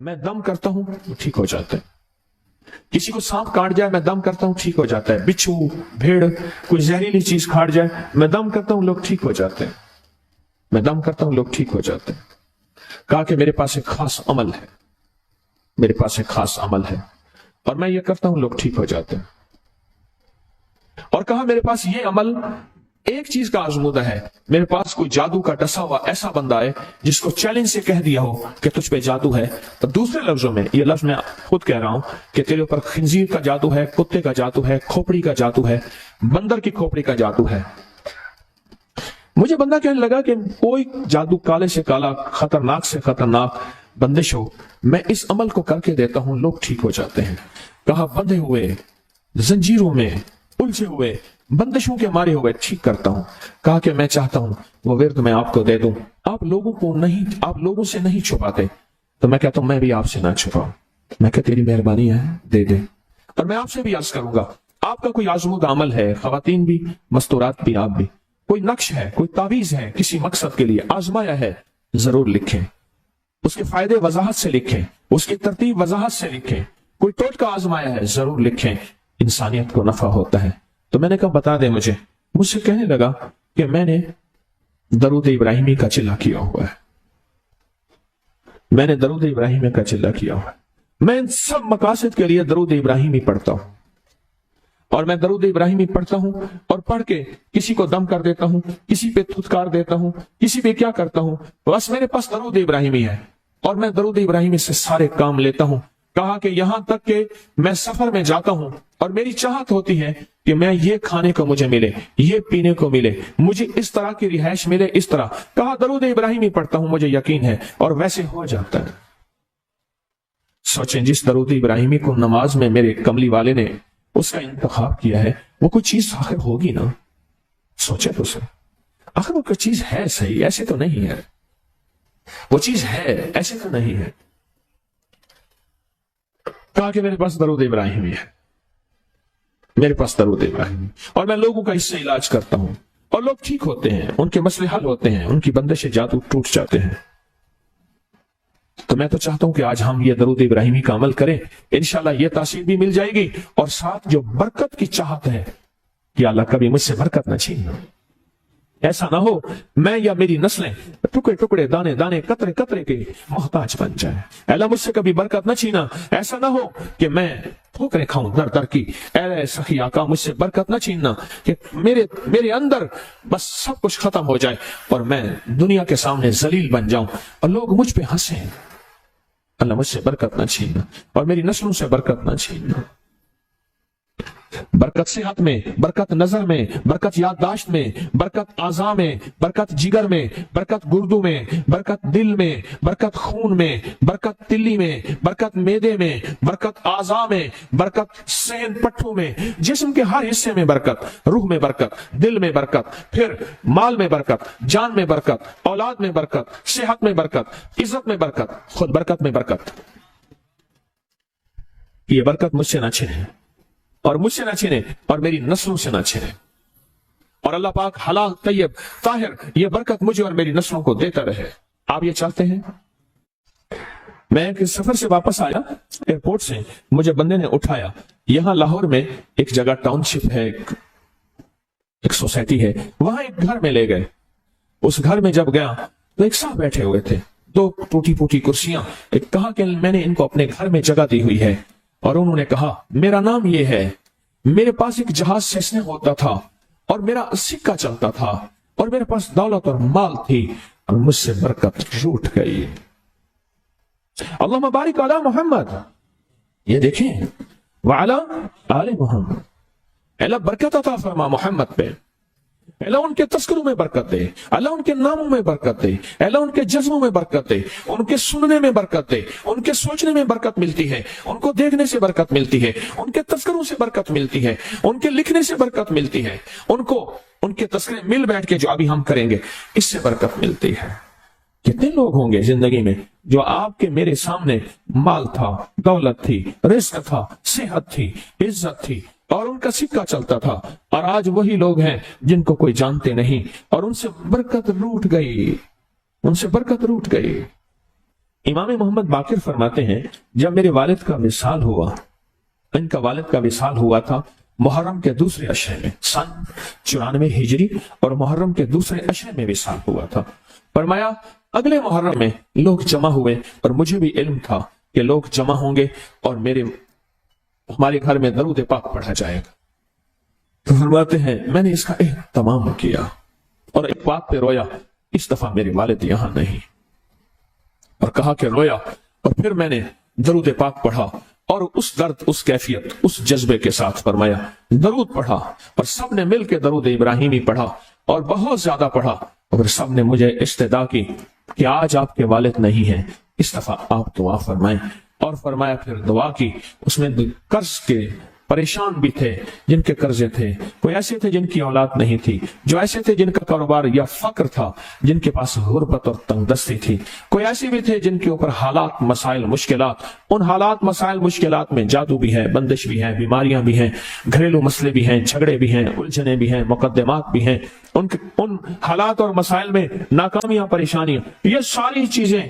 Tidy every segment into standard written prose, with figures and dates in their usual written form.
मैं दम करता हूं वो ठीक हो जाता है। किसी को सांप काट जाए मैं दम करता हूं ठीक हो जाता है। बिच्छू, भेड़, कोई जहरीली चीज काट जाए मैं दम करता हूं लोग ठीक हो जाते हैं। मैं दम करता हूं लोग ठीक हो जाते हैं। कहा कि मेरे पास एक खास अमल है, मेरे पास एक खास अमल है और मैं ये करता हूं लोग ठीक हो जाते हैं। और कहा मेरे पास ये अमल एक चीज का आजमूदा है, मेरे पास कोई जादू का डसा हुआ ऐसा बंदा है जिसको चैलेंज से कह दिया हो कि तुझ पे जादू है। तो दूसरे लफ्जों में, ये लफ्ज मैं खुद कह रहा हूं कि तेरे ऊपर खंजीर का जादू है, कुत्ते का जादू है, खोपड़ी का जादू है, बंदर की खोपड़ी का जादू है। मुझे बंदा कहने लगा कि कोई जादू काले से काला, खतरनाक से खतरनाक बंदिश हो, मैं इस अमल को करके देता हूं लोग ठीक हो जाते हैं। कहा बंधे हुए, जंजीरों में उलझे हुए, बंदिशों के मारे हुए ठीक करता हूं। कहा कि मैं चाहता हूं वो विर्द मैं आपको दे दूं, आप लोगों से नहीं छुपाते। तो मैं कहता हूं मैं भी आपसे ना छुपाऊं। मैं कहता तेरी मेहरबानी है, दे दे। और मैं आपसे भी अर्ज करूंगा, आपका कोई आजमूदा अमल है, खवातीन भी, मस्तूरात भी, आप भी, कोई नक्श है, कोई तावीज है, किसी मकसद के लिए आजमाया है, जरूर लिखें। उसके फायदे वजाहत से लिखें, उसकी तरतीब वजाहत से लिखें। कोई टोटका आजमाया है, जरूर लिखें, इंसानियत को नफा होता है। तो मैंने कहा बता दे मुझसे कहने लगा कि मैंने दरूद इब्राहिमी का चिल्ला किया हुआ है, मैंने दरूद इब्राहिमी का चिल्ला किया हुआ है। मैं इन सब मकासद के लिए दरूद इब्राहिमी पढ़ता हूं और मैं दरूद इब्राहिमी पढ़ता हूं और पढ़ के किसी को दम कर देता हूं, किसी पे थुतकार देता हूं, किसी पे क्या करता हूं, बस मेरे पास दरूद इब्राहिमी है और मैं दरूद इब्राहिमी से सारे काम लेता हूं। कहा कि यहां तक कि मैं सफर में जाता हूं और मेरी चाहत होती है कि मैं ये खाने को मुझे मिले, ये पीने को मिले, मुझे इस तरह की रिहाइश मिले, इस तरह। कहा दरूद इब्राहिमी पढ़ता हूं, मुझे यकीन है और वैसे हो जाता है। सोचें, जिस दरूद इब्राहिमी को नमाज में मेरे कमली वाले ने उसका इंतखाब किया है, वो कोई चीज आखिर होगी ना। सोचे तो सही, आखिर वो कोई चीज है सही, ऐसे तो नहीं है, वो चीज है ऐसे तो नहीं है। कहा कि मेरे पास दरूद इब्राहिमी है, मेरे पास दरूद इब्राहिमी, और मैं लोगों का इससे इलाज करता हूं और लोग ठीक होते हैं, उनके मसले हल होते हैं, उनकी बंदिशें जादू टूट जाते हैं। तो मैं तो चाहता हूं कि आज हम ये दरूद इब्राहिमी का अमल करें, इंशाल्लाह ये तासीर भी मिल जाएगी और साथ जो बरकत की चाहत है कि अल्लाह कभी मुझसे बरकत न छीनना। ऐसा ना हो मैं या मेरी नस्लें टुकड़े टुकड़े, दाने दाने, कतरे कतरे के मोहताज बन जाए। अल्लाह मुझसे कभी बरकत न छीना। ऐसा ना हो कि मैं ठोकरें खाऊं दर दर की। ऐ सखी आका मुझसे बरकत न छीनना कि मेरे अंदर बस सब कुछ खत्म हो जाए और मैं दुनिया के सामने जलील बन जाऊं और लोग मुझ पे हंसे। अल्लाह मुझसे बरकत न छीनना और मेरी नस्लों से बरकत न छीनना। बरकत सेहत में, बरकत नजर में, बरकत याददाश्त में, बरकत आज़ा में, बरकत जिगर में, बरकत गुर्दों में, बरकत दिल में, बरकत खून में, बरकत तिल्ली में, बरकत मेदे में, बरकत आज़ा में, बरकत सेहन पट्टों में, जिस्म के हर हिस्से में बरकत, रूह में बरकत, दिल में बरकत, फिर माल में बरकत, जान में बरकत, औलाद में बरकत, सेहत में बरकत, इज्जत में बरकत, खुद बरकत में बरकत। ये बरकत मुझसे ना छिने और मुझसे ना छिने और मेरी नस्लों से ना छिने। और अल्लाह पाक हलाल, तैयब, ताहिर ये बरकत मुझे और मेरी नस्लों को देता रहे। आप ये चाहते हैं? मैं एक सफर से वापस आया एयरपोर्ट से, मुझे बंदे ने उठाया। यहां लाहौर में एक जगह टाउनशिप है, एक सोसाइटी है, वहां एक घर में ले गए। उस घर में जब गया तो एक साहब बैठे हुए थे, दो टूटी फूटी कुर्सियां। एक कहा कि मैंने इनको अपने घर में जगह दी हुई है और उन्होंने कहा मेरा नाम ये है, मेरे पास एक जहाज सेसने होता था और मेरा सिक्का चलता था और मेरे पास दौलत और माल थी और मुझसे बरकत रूठ गई। अल्लाहुम्मा बारिक अला मोहम्मद, ये देखें, वाला आले मोहम्मद। अल्लाह बरकत अता फरमा मोहम्मद पे, अल्लाह उनके तस्करों में बरकत दे, अल्लाह उनके नामों में बरकत दे, अल्लाह उनके जज्बों में बरकत दे, उनके सुनने में बरकत दे, उनके सोचने में बरकत मिलती है, उनको देखने से बरकत मिलती है, उनके तस्करों से बरकत मिलती है, उनके लिखने से बरकत मिलती है, उनको उनके तस्करे मिल बैठ के जो अभी हम करेंगे इससे बरकत मिलती है। कितने लोग होंगे जिंदगी में जो आपके मेरे सामने माल था, दौलत थी, रिस्क था, सेहत थी, इज्जत थी और उनका सिक्का चलता था, और आज वही लोग हैं जिनको कोई जानते नहीं और उनसे बरकत रूठ गई, उनसे बरकत रूठ गई। امام محمد باقر فرماتے ہیں جب میرے والد کا وصال ہوا، ان کا والد کا وصال ہوا تھا محرم کے دوسرے عشرے میں، سن 94 ہجری، اور محرم کے دوسرے عشرے میں وصال ہوا تھا۔ فرمایا اگلے محرم میں لوگ جمع ہوئے اور مجھے بھی علم تھا کہ لوگ جمع ہوں گے اور ہمارے گھر میں درود پاک پڑھا جائے گا۔ تو فرماتے ہیں میں نے اس کا اہتمام کیا اور ایک بات پہ رویا، اس دفعہ میرے والد یہاں نہیں، اور کہا کہ رویا، اور پھر میں نے درود پاک پڑھا اور اس درد، اس کیفیت، اس جذبے کے ساتھ فرمایا درود پڑھا، اور سب نے مل کے درود ابراہیمی پڑھا اور بہت زیادہ پڑھا، اور سب نے مجھے استدعا کی کہ آج آپ کے والد نہیں ہیں، اس دفعہ آپ دعا فرمائیں، اور فرمایا پھر دعا کی۔ اس میں قرض کے پریشان بھی تھے جن کے قرضے تھے، کوئی ایسے تھے جن کی اولاد نہیں تھی، جو ایسے تھے جن کا کاروبار یا فقر تھا، جن کے پاس غربت اور تنگ دستی تھی، کوئی ایسے بھی تھے جن کے اوپر حالات، مسائل، مشکلات، ان حالات، مسائل، مشکلات میں جادو بھی ہے، بندش بھی ہے، بیماریاں بھی ہیں، گھریلو مسئلے بھی ہیں، جھگڑے بھی ہیں، الجھنیں بھی ہیں، مقدمات بھی ہیں، ان حالات اور مسائل میں ناکامیاں، پریشانیاں، یہ ساری چیزیں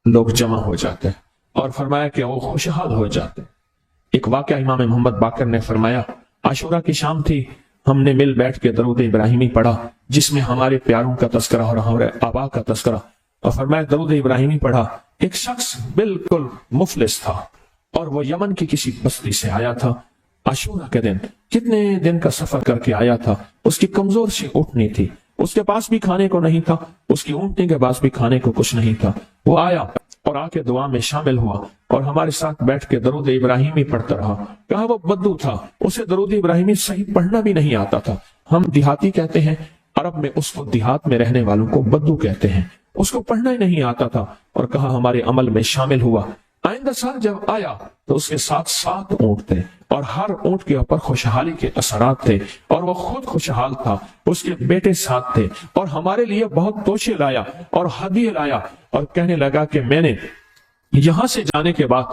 لوگ جمع ہو جاتے ہیں، اور فرمایا کہ وہ خوشحال ہو جاتے ہیں۔ ایک واقعہ امام محمد باقر نے فرمایا عاشورہ کی شام تھی، ہم نے مل بیٹھ کے درود ابراہیمی پڑھا جس میں ہمارے پیاروں کا تذکرہ اور ہمارے آبا کا تذکرہ، اور فرمایا درود ابراہیمی پڑھا۔ ایک شخص بالکل مفلس تھا اور وہ یمن کی کسی بستی سے آیا تھا، عاشورہ کے دن کتنے دن کا سفر کر کے آیا تھا، اس کی کمزور سی اونٹنی تھی، اس کے پاس بھی کھانے کو نہیں تھا، اس کی اونٹنی کے پاس بھی کھانے کو کچھ نہیں تھا۔ وہ آیا اور آ کے دعا میں شامل ہوا اور ہمارے ساتھ بیٹھ کے درود ابراہیمی پڑھتا رہا۔ کہا وہ بدو تھا، اسے درود ابراہیمی صحیح پڑھنا بھی نہیں آتا تھا، ہم دیہاتی کہتے ہیں، عرب میں اس کو دیہات میں رہنے والوں کو بدو کہتے ہیں، اس کو پڑھنا ہی نہیں آتا تھا، اور کہا ہمارے عمل میں شامل ہوا۔ آئندہ سال جب آیا تو اس کے ساتھ 7 اونٹ تھے، اور ہر اونٹ کے اوپر خوشحالی کے اثرات تھے، اور وہ خود خوشحال تھا، اس کے بیٹے ساتھ تھے، اور ہمارے لیے بہت توشے لایا اور ہدیے لایا، اور کہنے لگا کہ میں نے یہاں سے جانے کے بعد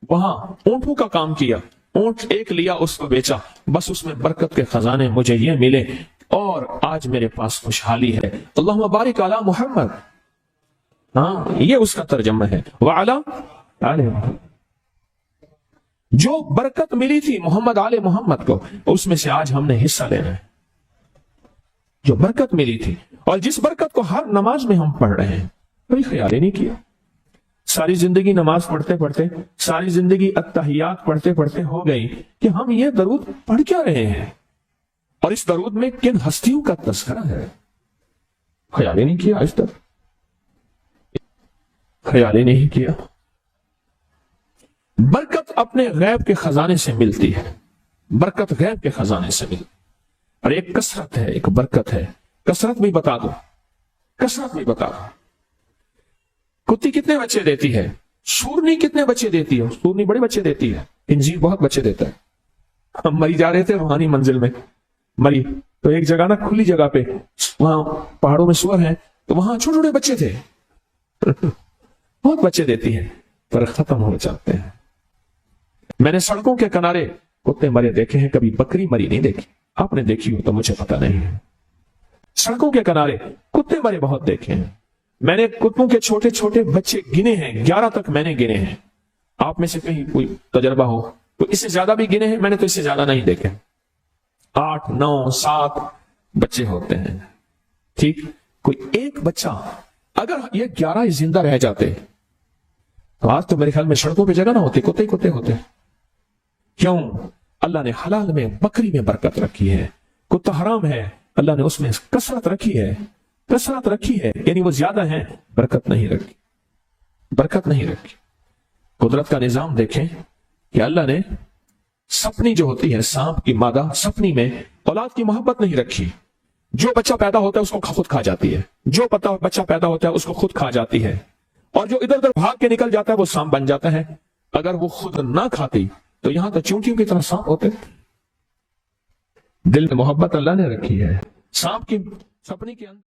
وہاں اونٹوں کا کام کیا، اونٹ ایک لیا، اس کو بیچا، بس اس میں برکت کے خزانے مجھے یہ ملے، اور آج میرے پاس خوشحالی ہے۔ اللہم بارک علی محمد، ہاں یہ اس کا ترجمہ ہے، وعلی آل محمد۔ جو برکت ملی تھی محمد آل محمد کو، اس میں سے آج ہم نے حصہ لینا ہے۔ جو برکت ملی تھی، اور جس برکت کو ہر نماز میں ہم پڑھ رہے ہیں، کوئی خیال ہی نہیں کیا۔ ساری زندگی نماز پڑھتے پڑھتے، ساری زندگی اتحیات پڑھتے پڑھتے ہو گئی کہ ہم یہ درود پڑھ کیا رہے ہیں، اور اس درود میں کن ہستیوں کا تذکرہ ہے، خیال ہی نہیں کیا، اس طرح خیال ہی نہیں کیا۔ برکت اپنے غیب کے خزانے سے ملتی ہے، برکت غیب کے خزانے سے ملتی، اور ایک کثرت ہے، ایک برکت ہے۔ کثرت بھی بتا دو، کثرت بھی بتا دو۔ کتی کتنے بچے دیتی ہے؟ سورنی کتنے بچے دیتی ہے؟ سورنی بڑے بچے دیتی ہے، انجیر بہت بچے دیتا ہے۔ ہم مری جا رہے تھے روحانی منزل میں، مری تو ایک جگہ نا کھلی جگہ پہ، وہاں پہاڑوں میں سور ہیں، تو وہاں چھوٹے چھوٹے بچے تھے، بہت بچے دیتی ہے، پر ختم ہو جاتے ہیں۔ میں نے سڑکوں کے کنارے کتے مرے دیکھے ہیں، کبھی بکری مری نہیں دیکھی، آپ نے دیکھی ہو تو مجھے پتا نہیں ہے۔ سڑکوں کے کنارے کتے مرے بہت دیکھے ہیں، میں نے کتوں کے چھوٹے چھوٹے بچے گنے ہیں، 11 تک میں نے گنے ہیں۔ آپ میں سے کہیں کوئی تجربہ ہو تو اس سے زیادہ بھی گنے ہیں، میں نے تو اس سے زیادہ نہیں دیکھے، 8 9 7 بچے ہوتے ہیں، ٹھیک۔ کوئی ایک بچہ، اگر یہ 11 زندہ رہ جاتے تو آج تو میرے خیال میں سڑکوں پہ جگہ نہ ہوتی، کتے ہی کتے ہوتے۔ کیوں؟ اللہ نے حلال میں، بکری میں برکت رکھی ہے، کتا حرام ہے، اللہ نے اس میں کثرت رکھی ہے، کثرت رکھی ہے، یعنی وہ زیادہ ہیں، برکت نہیں رکھی، برکت نہیں رکھی۔ قدرت کا نظام دیکھیں کہ اللہ نے سپنی جو ہوتی ہے، سانپ کی مادہ سپنی میں اولاد کی محبت نہیں رکھی، جو بچہ پیدا ہوتا ہے اس کو خود کھا جاتی ہے، جو بچہ پیدا ہوتا ہے اس کو خود کھا جاتی ہے، اور جو ادھر ادھر بھاگ کے نکل جاتا ہے وہ سانپ بن جاتا ہے۔ اگر وہ خود نہ کھاتی تو یہاں تو چونٹیوں کی طرح سانپ ہوتے۔ دل میں محبت اللہ نے رکھی ہے، سانپ کی سپنی کے اندر